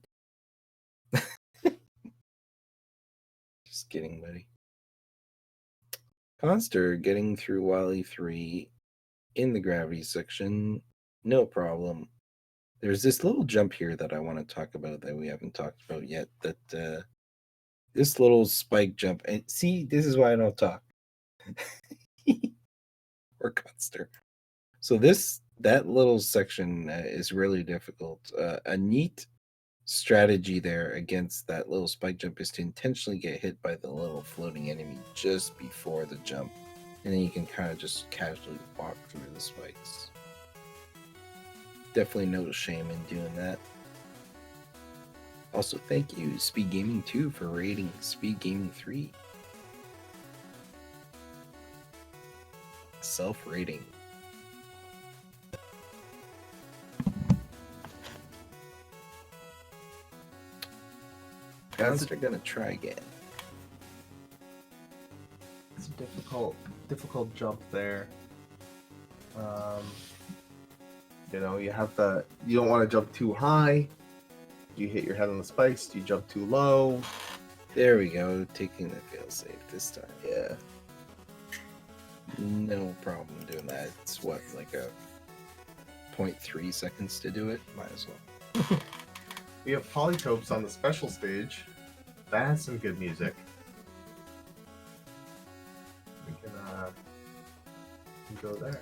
Just kidding, buddy. Khanster getting through Wily 3 in the gravity section, no problem. There's this little jump here that I want to talk about that we haven't talked about yet. That this little spike jump, and see, this is why I don't talk. Or Khanster. So that little section is really difficult. A neat strategy there against that little spike jump is to intentionally get hit by the little floating enemy just before the jump, and then you can kind of just casually walk through the spikes. Definitely no shame in doing that. Also, thank you SpeedGaming 2 for rating SpeedGaming 3. Self-rating. Khanster gonna try again. It's a difficult jump there. You know, you don't want to jump too high. You hit your head on the spikes. You jump too low. There we go, taking the failsafe this time. Yeah. No problem doing that. It's what, like a 0.3 seconds to do it? Might as well. We have polytopes on the special stage. That has some good music. We can go there.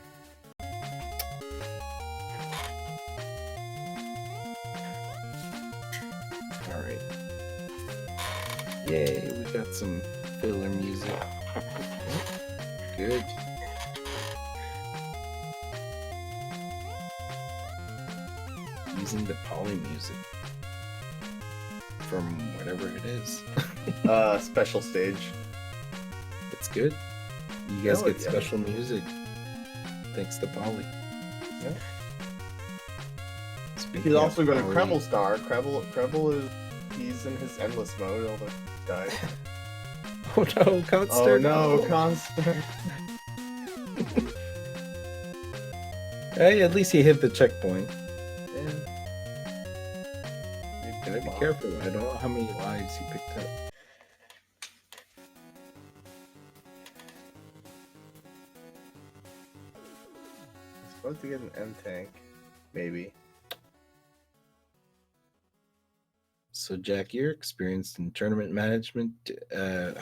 Alright. Yay, we got some filler music. Good. Using the poly music from whatever it is. Special stage. It's good. You guys get yeah. special music thanks to poly. Yeah. Speaking He's also of going to poly- CrebleStar. Kreble he's in his endless mode. All the guys. Oh no, Khanster! Oh no, Khanster. Hey, at least he hit the checkpoint. Yeah. Gotta be careful. I don't know how many lives he picked up. He's supposed to get an M tank, maybe. So So, Jack, you're experienced in tournament management. Do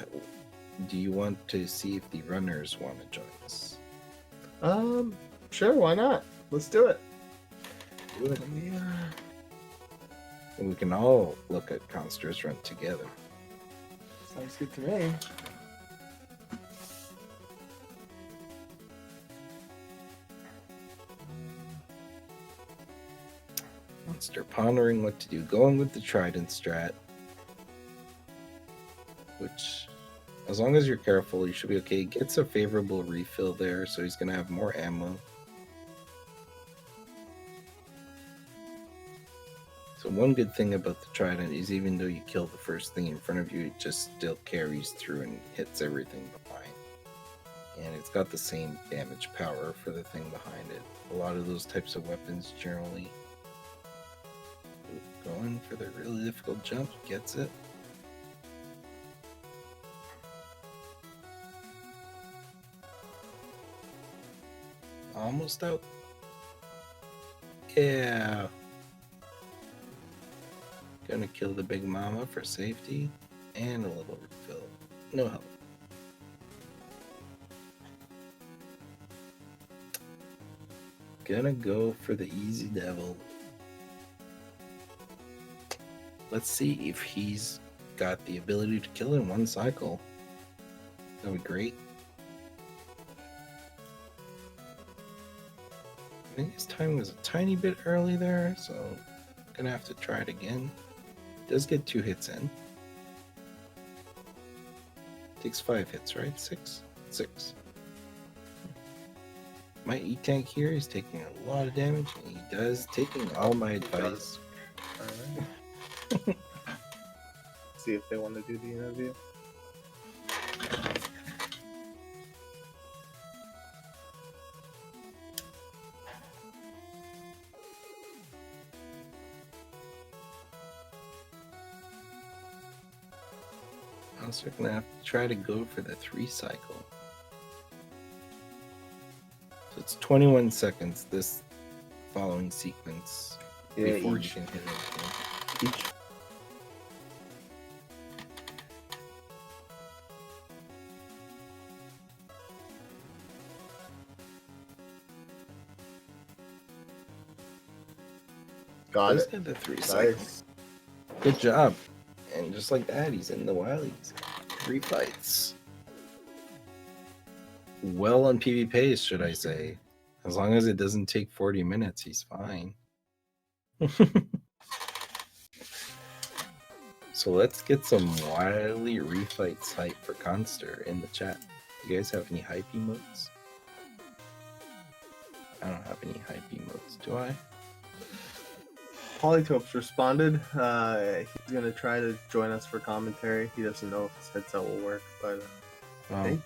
you want to see if the runners want to join us? Sure, why not? Let's do it. Do it. Yeah. And we can all look at Khanster's run together. Sounds good to me. Monster pondering what to do, going with the Trident strat, which, as long as you're careful, you should be okay. Gets a favorable refill there, so he's going to have more ammo. So one good thing about the Trident is even though you kill the first thing in front of you, it just still carries through and hits everything behind. And it's got the same damage power for the thing behind it. A lot of those types of weapons generally going for the really difficult jump, gets it. Almost out. Yeah. Gonna kill the big mama for safety and a little refill. No help. Gonna go for the easy devil. Let's see if he's got the ability to kill in one cycle. That would be great. I think his time was a tiny bit early there, so I'm gonna have to try it again. Does get 2 hits in. Takes 5 hits, right? 6? 6. My E-Tank here is taking a lot of damage, and he does, taking all my advice. Alright. See if they want to do the interview. Also gonna have to try to go for the 3 cycle. So it's 21 seconds this following sequence before you can hit anything. Each. Got Let's it. get the 3 cycles. Nice. Good job. And just like that, he's in the Wilies. 3 fights. Well on PV pace, should I say. As long as it doesn't take 40 minutes, he's fine. So let's get some Wily refights hype for Khanster in the chat. You guys have any hype emotes? I don't have any hype emotes, do I? Polytopes responded. He's gonna try to join us for commentary. He doesn't know if his headset will work, but hey,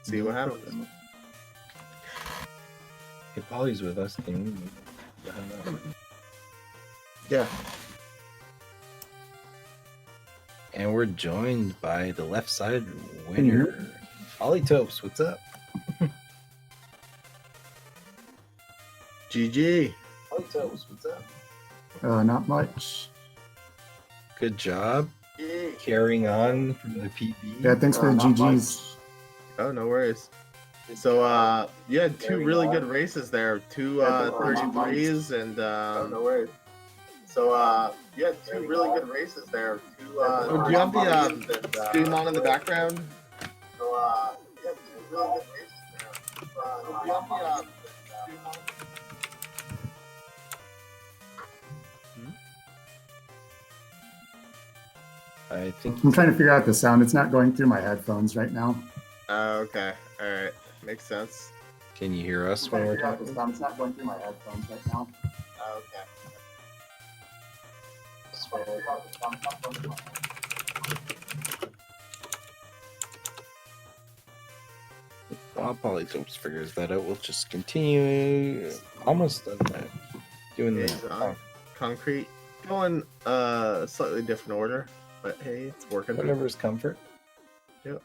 see what happens. Hey, Polly's with us. Can we? Yeah. And we're joined by the left side winner, Polytopes. What's up? GG. Polytopes, what's up? Not much. Good job carrying on from the PB. Yeah, thanks for the not GGs. Oh, no worries. So, you had 2 really good races there. 2 33s and no worries. So, you had 2 really good races there. 2 do you have the stream on in the background? So, you had 2 really good races there. Do you have the stream on? I think I'm trying to figure out the sound. It's not going through my headphones right now. Okay. All right. Makes sense. Can you hear us when we're talking? It's not going through my headphones right now. Okay. While Polytopes figures that out, we'll just continue. Almost done that. Doing the Concrete. Going slightly different order, but hey, it's working. whatever's comfort. Yep.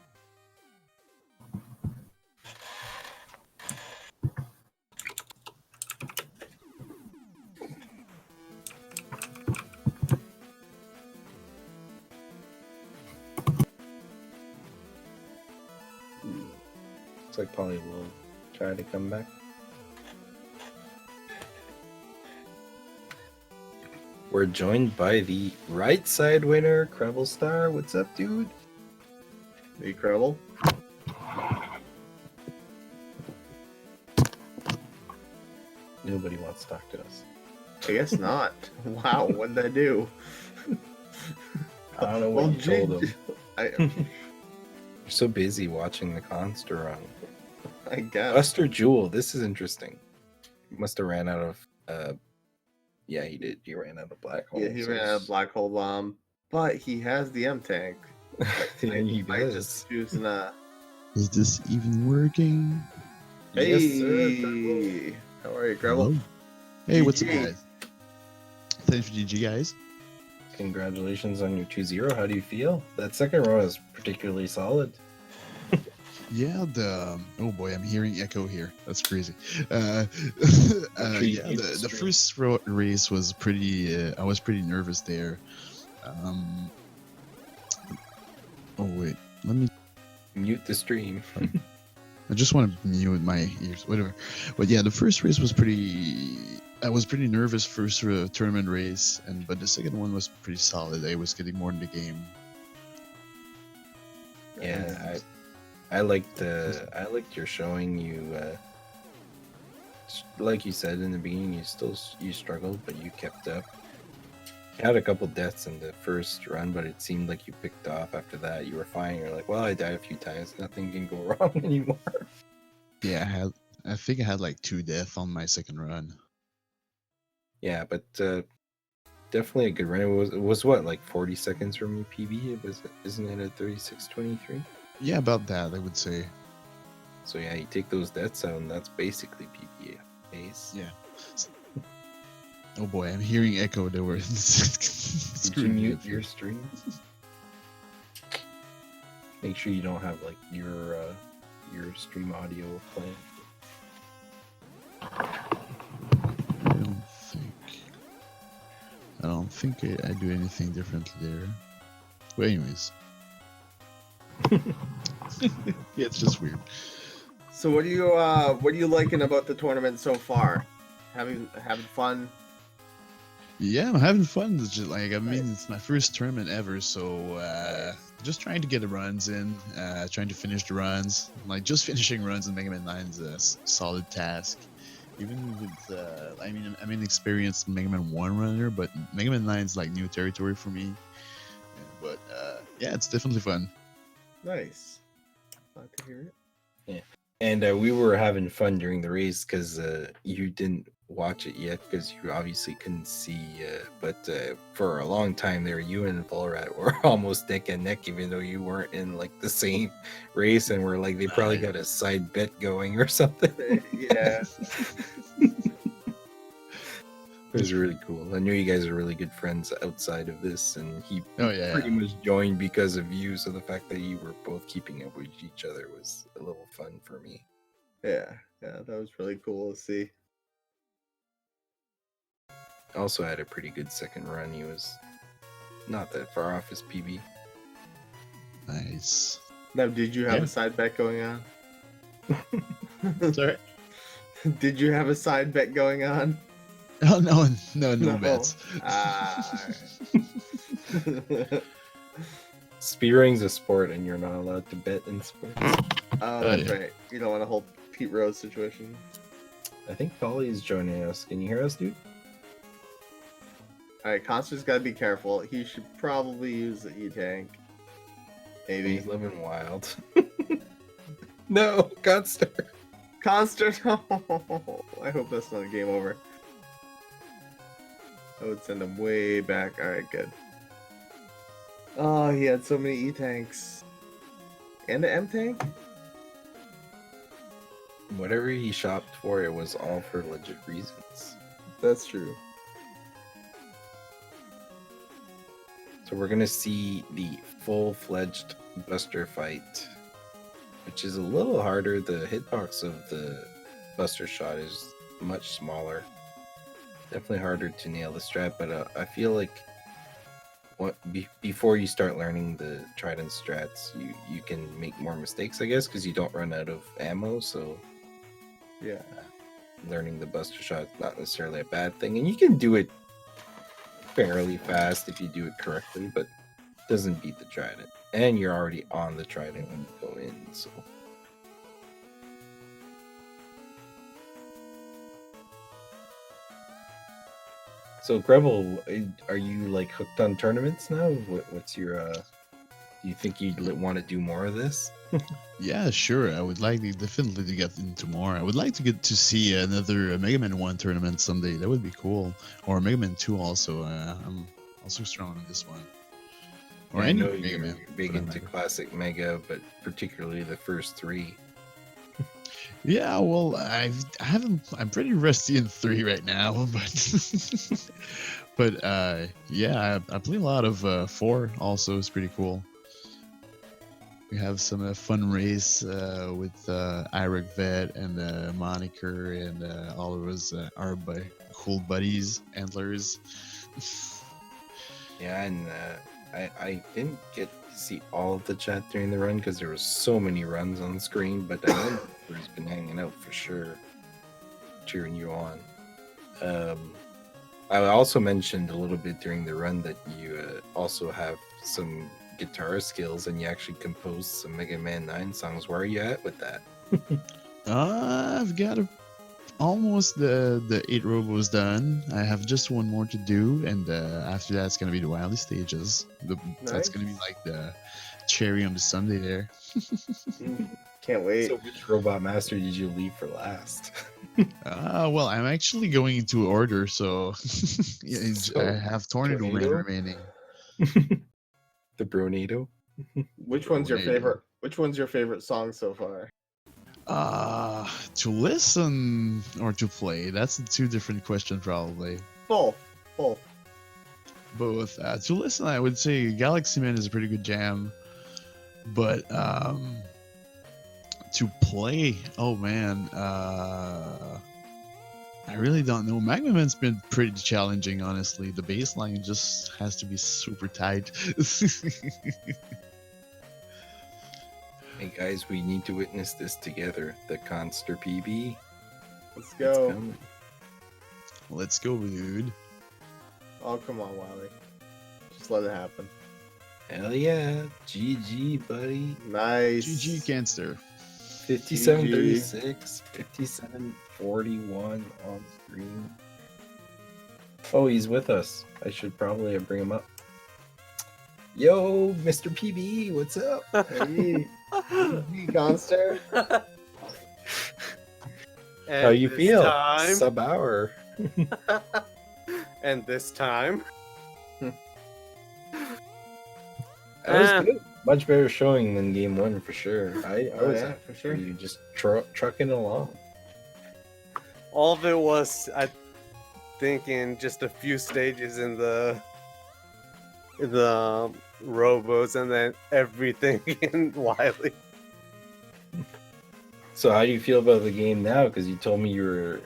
Looks like Polly will try to come back. We're joined by the right side winner, CrebleStar. What's up, dude? Hey, Creble. Nobody wants to talk to us. I guess not. Wow, what did I do? I don't know what Well, you told gee, them. I You're so busy watching the Khanster run. I guess. Buster Jewel, this is interesting. He must have ran out of yeah, he did. He ran out of black hole. Yeah, he so ran out of black hole bomb, but he has the M tank. yeah, he I does. just choosing a. Is this even working? Yes, Hey, sir. how are you, Hello? Creble? Hey, what's up, GG. guys? Thanks for GG, guys. Congratulations on your 2-0. How do you feel? That second row is particularly solid. Yeah, oh boy, I'm hearing echo here. That's crazy. Sure you Yeah, keep the the first race was pretty. I was pretty nervous there. Oh wait, let me. Mute the stream. I just want to mute my ears, whatever. But yeah, the first race was pretty. I was pretty nervous first tournament race, but the second one was pretty solid. I was getting more in the game. Yeah, I liked your showing. You like you said in the beginning, you struggled, but you kept up. You had a couple deaths in the first run, but it seemed like you picked off after that. You were fine. You're like, well, I died a few times. Nothing can go wrong anymore. Yeah, I think I had like 2 deaths on my second run. Yeah, but definitely a good run. It was what, like 40 seconds from your PB? Isn't it at 36:23? Yeah, about that, I would say. So yeah, you take those deaths out, and that's basically PB base. Yeah. Oh boy, I'm hearing echo. There were. Did you mute your stream? Make sure you don't have like your stream audio playing. I don't think I do anything differently there. But anyways. Yeah, it's just weird. So what are you liking about the tournament so far? Having fun? Yeah, I'm having fun. It's just like, I mean, it's my first tournament ever, so just trying to get the runs in, trying to finish the runs. Like, just finishing runs in Mega Man 9 is a solid task. Even with, I'm an experienced Mega Man 1 runner, but Mega Man 9 is like new territory for me. But yeah, it's definitely fun. Nice. Glad to hear it. Yeah, and we were having fun during the race because you didn't watch it yet because you obviously couldn't see. But for a long time there, you and Volwrath were almost neck and neck, even though you weren't in like the same race, and we're like, they probably got a side bet going or something. Yeah. It was really cool. I knew you guys are really good friends outside of this, and he pretty much joined because of you. So the fact that you were both keeping up with each other was a little fun for me. Yeah, that was really cool to see. Also had a pretty good second run. He was not that far off his PB. Nice. Now, did you have a side bet going on? Sorry? Did you have a side bet going on? Oh, no bets. Speedrunning's a sport, and you're not allowed to bet in sports. Oh, that's right. You don't want to hold Pete Rose situation. I think Polly is joining us. Can you hear us, dude? Alright, Conster's got to be careful. He should probably use the E-Tank. Maybe. He's living wild. No, Khanster. Conster, no! I hope that's not a game over. I would send him way back. Alright, good. Oh, he had so many E-Tanks. And an M-Tank? Whatever he shopped for, it was all for legit reasons. That's true. So we're gonna see the full-fledged Buster fight, which is a little harder. The hitbox of the Buster shot is much smaller. Definitely harder to nail the strat, but I feel like before you start learning the trident strats, you can make more mistakes, I guess, because you don't run out of ammo. So Yeah. learning the buster shot is not necessarily a bad thing, and you can do it fairly fast if you do it correctly, but it doesn't beat the trident. And you're already on the trident when you go in, so. So Grevel, are you like hooked on tournaments now? What's your do you think you'd want to do more of this? Yeah, sure. I would like definitely to get into more. I would like to get to see another Mega Man 1 tournament someday. That would be cool. Or Mega Man 2 also. I'm also strong on this one. Or I any know Mega you're Man. big for that into matter. classic Mega, but particularly the first 3. Yeah, well, I haven't. I'm pretty rusty in 3 right now, but yeah, I play a lot of 4. Also, it's pretty cool. We have some fun race with Irek Vet and Moniker and all of us our cool buddies, Antlers. Yeah, and I didn't get to see all of the chat during the run because there was so many runs on the screen, but I know he's been hanging out for sure, cheering you on. I also mentioned a little bit during the run that you also have some guitar skills and you actually composed some Mega Man 9 songs. Where are you at with that? I've got almost the 8 robos done. I have just one more to do, and after that, it's gonna be the Wily stages. That's gonna be Nice. like the cherry on the sundae there. Can't wait. So which Robot Master did you leave for last? Well, I'm actually going into order, so yeah, So, I have Tornado Man Tornado? remaining. The Bronado? Which one's your Tornado. favorite? Which one's your favorite song so far? To listen or to play? That's a 2 different questions, probably. Both. Both. Both. To listen, I would say Galaxy Man is a pretty good jam, but to play, oh man, I really don't know. Magma Man's been pretty challenging, honestly. The baseline just has to be super tight. Hey guys, we need to witness this together. The Khanster PB. Let's It's go. coming. Let's go, dude. Oh, come on, Wally. Just let it happen. Hell yeah. GG, buddy. Nice. GG Khanster. 5736, 5741 on screen. Oh, he's with us. I should probably bring him up. Yo, Mr. PB, what's up? Hey, Khanster. How you this feel? Time, Sub-hour. and this time, That was good. Much better showing than game 1 for sure. I Oh, was yeah, for sure. you just trucking along. all of it was, I think, in just a few stages in the robos, and then everything in Wily. So how do you feel about the game now? Because you told me you were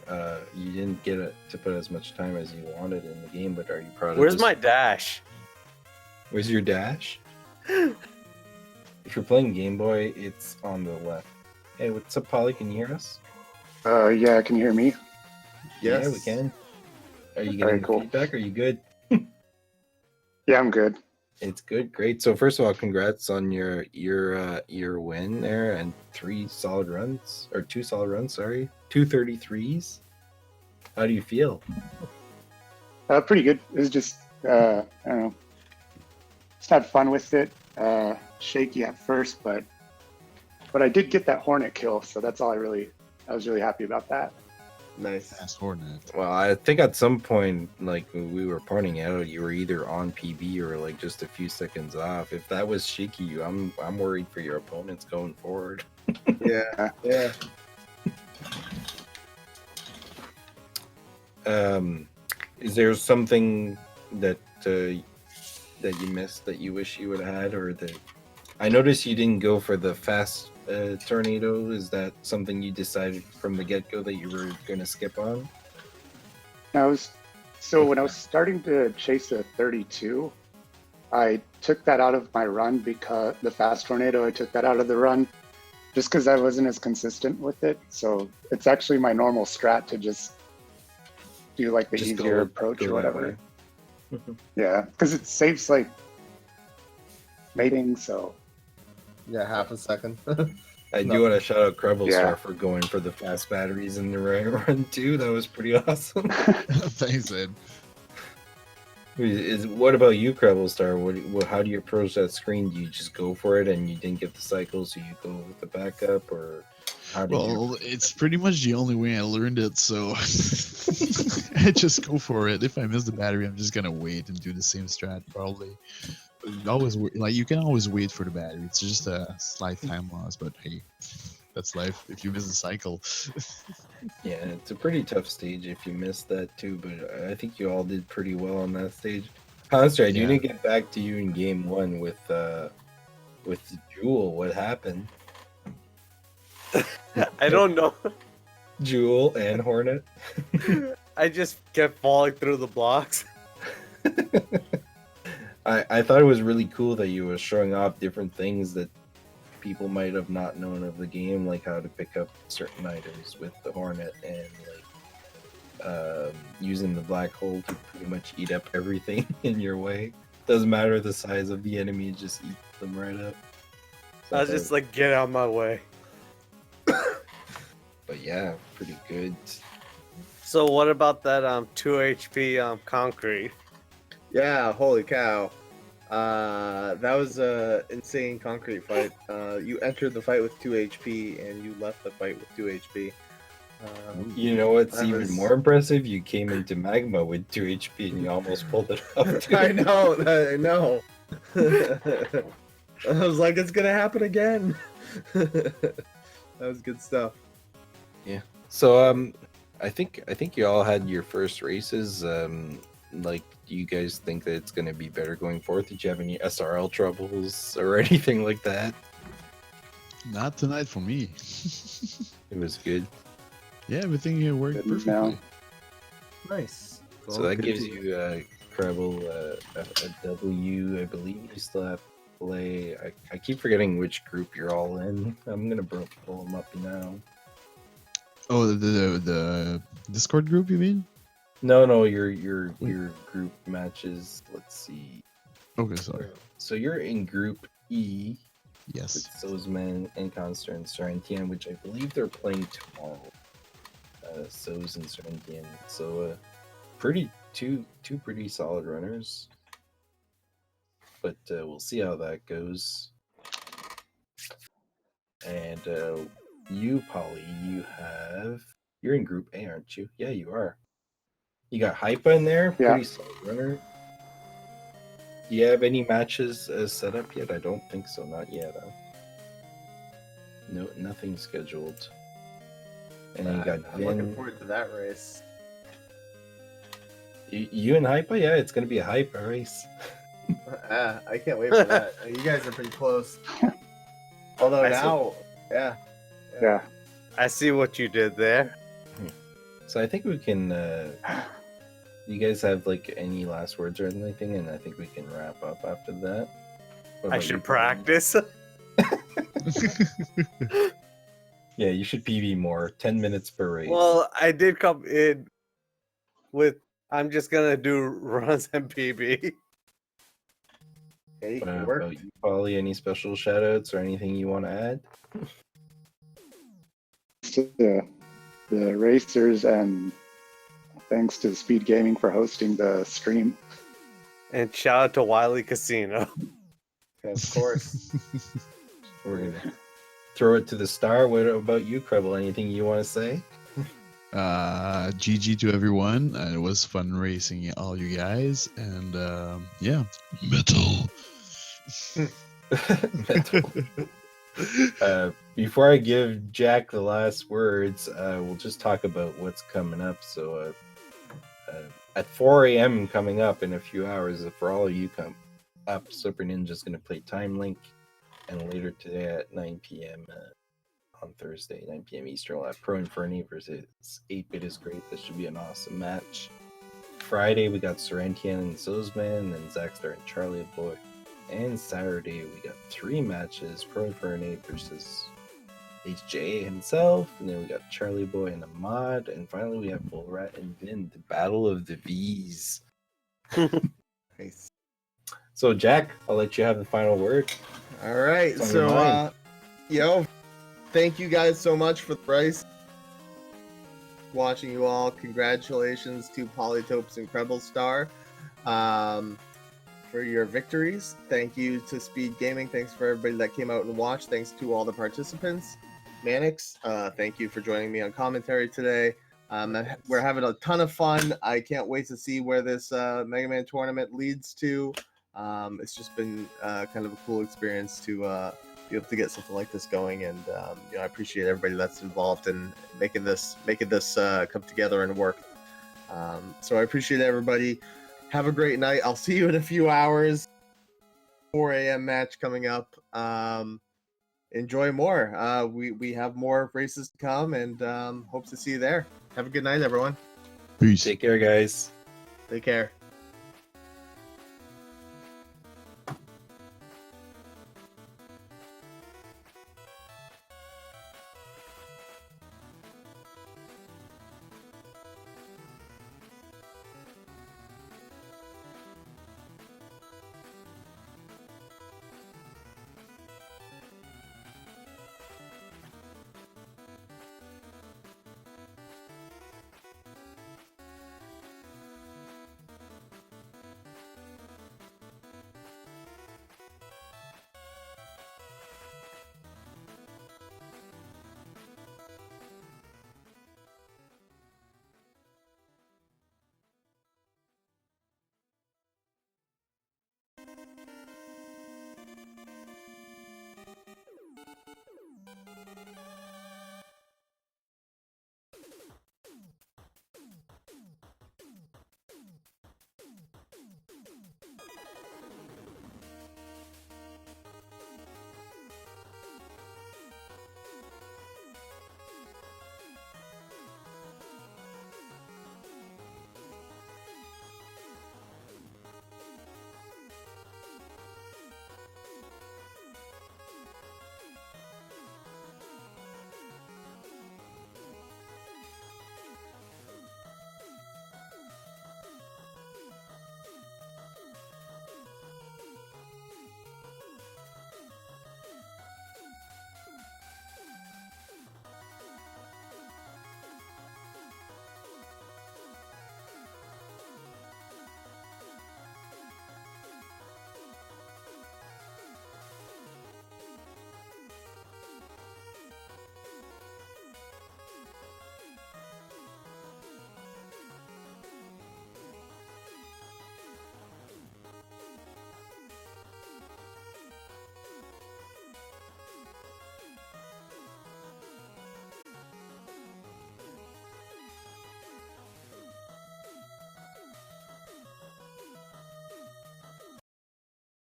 you didn't get to put as much time as you wanted in the game, but are you proud of Where's this? my dash? Where's your dash? If you're playing Game Boy, it's on the left. Hey, what's up, Polly? Can you hear us? Yeah, can you hear me? Yes. Yeah, we can. Are you getting Alright, cool. feedback? Are you good? Yeah, I'm good. It's good, great. So first of all, congrats on your win there and 2 solid runs, sorry. 233s. How do you feel? Pretty good. It was just, I don't know. Just had fun with it. Shaky at first, but I did get that Hornet kill, so that's all I was really happy about that. Nice. Fast Hornet. Well, I think at some point, like when we were pointing out, you were either on PB or like just a few seconds off. If that was shaky, I'm worried for your opponents going forward. Yeah. Yeah. Is there something that you missed that you wish you would have had, or that I noticed you didn't go for the fast tornado? Is that something you decided from the get-go that you were going to skip on? When I was starting to chase a 32, I took that out of my run because the fast tornado, I took that out of the run just because I wasn't as consistent with it. So it's actually my normal strat to just do like the Just easier approach go or that whatever. way. Yeah, because it saves like mating. So Yeah, half a second. I No. do want to shout out CrebleStar Yeah. for going for the fast batteries in the right run too. That was pretty awesome. Thanks, Ed. What about you, CrebleStar? How do you approach that screen? Do you just go for it and you didn't get the cycle, so you go with the backup, or how did you? Well, it's pretty much the only way I learned it, so I just go for it. If I miss the battery, I'm just gonna wait and do the same strat probably. But you always like you can always wait for the battery. It's just a slight time loss, but hey, that's life. If you miss the cycle, Yeah, it's a pretty tough stage if you missed that too, but I think you all did pretty well on that stage. Khanster, I do Yeah. need to get back to you in game one with Jewel. What happened? I don't know. Jewel and Hornet. I just kept falling through the blocks. I thought it was really cool that you were showing off different things that people might have not known of the game, like how to pick up certain items with the Hornet and like using the black hole to pretty much eat up everything in your way. Doesn't matter the size of the enemy, just eat them right up. So I was just like, get out of my way. but yeah, pretty good. So what about that 2 HP concrete? Yeah, holy cow. That was a insane concrete fight. You entered the fight with 2 HP and you left the fight with 2 HP. You know what's That even was- more impressive? You came into Magma with 2 HP and you almost pulled it off. I know, I know. I was like, it's gonna happen again. That was good stuff. So I think you all had your first races. Like, do you guys think that it's gonna be better going forward? Did you have any SRL troubles or anything like that? not tonight for me. It was good. Yeah, everything here worked Good perfectly. now. Nice. So that gives you Treble a W. I believe you still have to play. I keep forgetting which group you're all in. I'm gonna pull them up now. Oh, the Discord group, you mean? No, your group matches. Let's see. Okay, sorry. So you're in Group E with Yes. Sozman and Khanster and Sorrentian, which I believe they're playing tomorrow. Soz and Sorrentian. So two pretty solid runners. But we'll see how that goes. And you, Polly, you're in Group A, aren't you? Yeah, you are. You got Hypa in there, Yeah. pretty solid runner. Do you have any matches set up yet? I don't think so, not yet. Huh? No, nothing scheduled. And then you got I'm looking Vin. forward to that race. You and Hypa? Yeah, it's gonna be a Hypa race. I can't wait for that. You guys are pretty close. Although I now, yeah. Yeah. I see what you did there. So I think we can. You guys have like any last words or anything, and I think we can wrap up after that. What I about should you, Polly? practice. Yeah, you should PV more. 10 minutes per race. Well, I did come in with, I'm just gonna do runs and PB. Hey, What it worked. about you, Polly? Any special shoutouts or anything you want to add? To the racers, and thanks to SpeedGaming for hosting the stream. And shout out to Wiley Casino. Of course. We're gonna throw it to the star. What about you, Kreble? Anything you want to say? GG to everyone. It was fun racing all you guys, and yeah, metal. Before I give Jack the last words, we'll just talk about what's coming up. So at 4 a.m. coming up in a few hours, for all of you come up, Super Ninja's going to play Time Link, and later today at 9 p.m. On Thursday, 9 p.m. Eastern, we'll have Pro Inferni versus 8-Bit is Great. This should be an awesome match. Friday we got Sorrentian and Zozman, and then Zackstar and Charlie Boy. And Saturday we got 3 matches: Pro Infernape versus HJ himself, and then we got Charlie Boy and Ahmad, and finally we have Volwrath and Vin, the battle of the V's. Nice. So Jack, I'll let you have the final word. All right. It's on your So, mind. thank you guys so much for the price. Watching you all. Congratulations to Polytopes and CrebleStar for your victories. Thank you to SpeedGaming. Thanks for everybody that came out and watched. Thanks to all the participants. Mannix, thank you for joining me on commentary today. We're having a ton of fun. I can't wait to see where this Mega Man tournament leads to. It's just been kind of a cool experience to be able to get something like this going, and I appreciate everybody that's involved in making this come together and work. So I appreciate everybody. Have a great night. I'll see you in a few hours. 4 a.m. match coming up. Enjoy more. We have more races to come, and hope to see you there. Have a good night, everyone. Peace. Take care, guys. Take care.